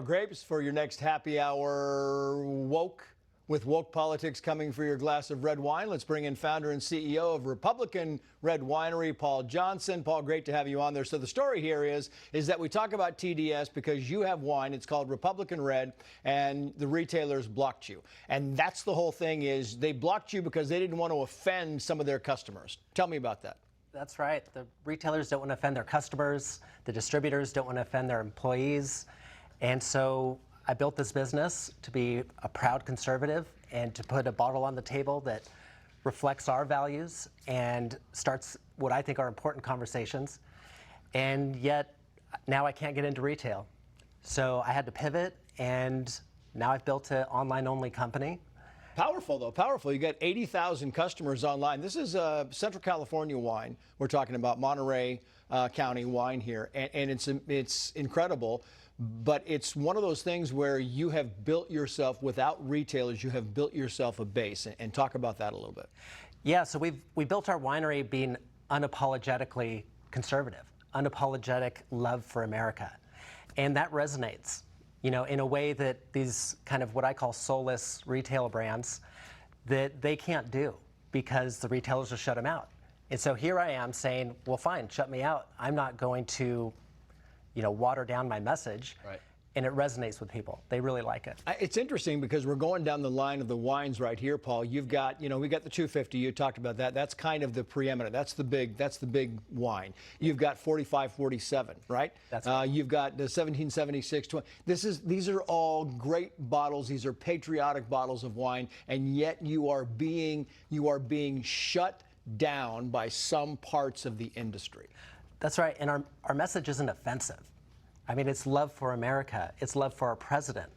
Grapes for your next happy hour woke. With woke politics coming for your glass of red wine, let's bring in founder and CEO of Republican Red Winery, Paul Johnson. Paul, great to have you on there. So the story here is that we talk about TDS because you have wine. It's called Republican Red, and the retailers blocked you. And that's the whole thing, is they blocked you because they didn't want to offend some of their customers. Tell me about that. That's right. The retailers don't want to offend their customers. The distributors don't want to offend their employees. And so I built this business to be a proud conservative and to put a bottle on the table that reflects our values and starts what I think are important conversations. And yet now I can't get into retail. So I had to pivot, and now I've built an online-only company. Powerful, though, powerful. You got 80,000 customers online. This is Central California wine. We're talking about Monterey County wine here, and it's incredible. But it's one of those things where you have built yourself, without retailers, you have built yourself a base. And talk about that a little bit. Yeah, so we built our winery being unapologetically conservative, unapologetic love for America. And that resonates, you know, in a way that these kind of what I call soulless retail brands, that they can't do because the retailers will shut them out. And so here I am saying, well, fine, shut me out. I'm not going to, you know, water down my message. Right. And it resonates with people. They really like it. It's interesting because we're going down the line of the wines right here, Paul. You've got, you know, we got the 250. You talked about that. That's kind of the preeminent. That's the big wine. You've got 45, 47, right? That's right. You've got the 1776, 20. These are all great bottles. These are patriotic bottles of wine, and yet you are being shut down by some parts of the industry. That's right, and our message isn't offensive. I mean, it's love for America. It's love for our president.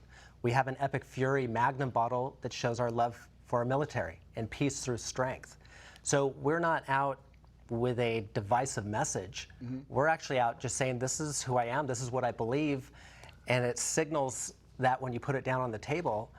We have an Epic Fury Magnum bottle that shows our love for our military and peace through strength. So we're not out with a divisive message. Mm-hmm. We're actually out just saying, this is who I am, this is what I believe, and it signals that when you put it down on the table.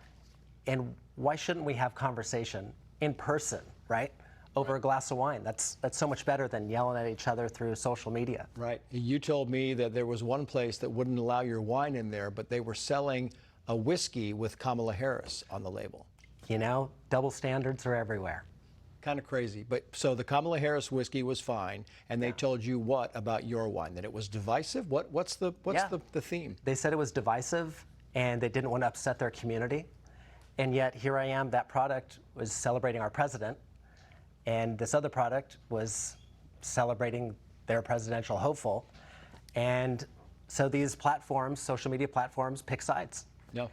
And why shouldn't we have conversation in person, right? Over a glass of wine. That's so much better than yelling at each other through social media. Right. You told me that there was one place that wouldn't allow your wine in there, but they were selling a whiskey with Kamala Harris on the label. You know, double standards are everywhere. Kind of crazy. But so the Kamala Harris whiskey was fine, and they told you what about your wine? That it was divisive? What's the theme? They said it was divisive, and they didn't want to upset their community. And yet here I am, that product was celebrating our president. And this other product was celebrating their presidential hopeful. And so these platforms, social media platforms, pick sides. No.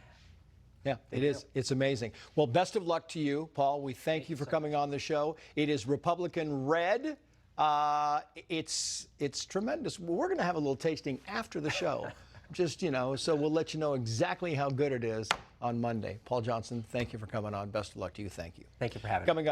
Yeah, it is. It's amazing. Well, best of luck to you, Paul. We thank you for coming on the show. It is Republican Red. It's tremendous. We're going to have a little tasting after the show. Just, you know, so we'll let you know exactly how good it is on Monday. Paul Johnson, thank you for coming on. Best of luck to you. Thank you. Thank you for having me. Coming up.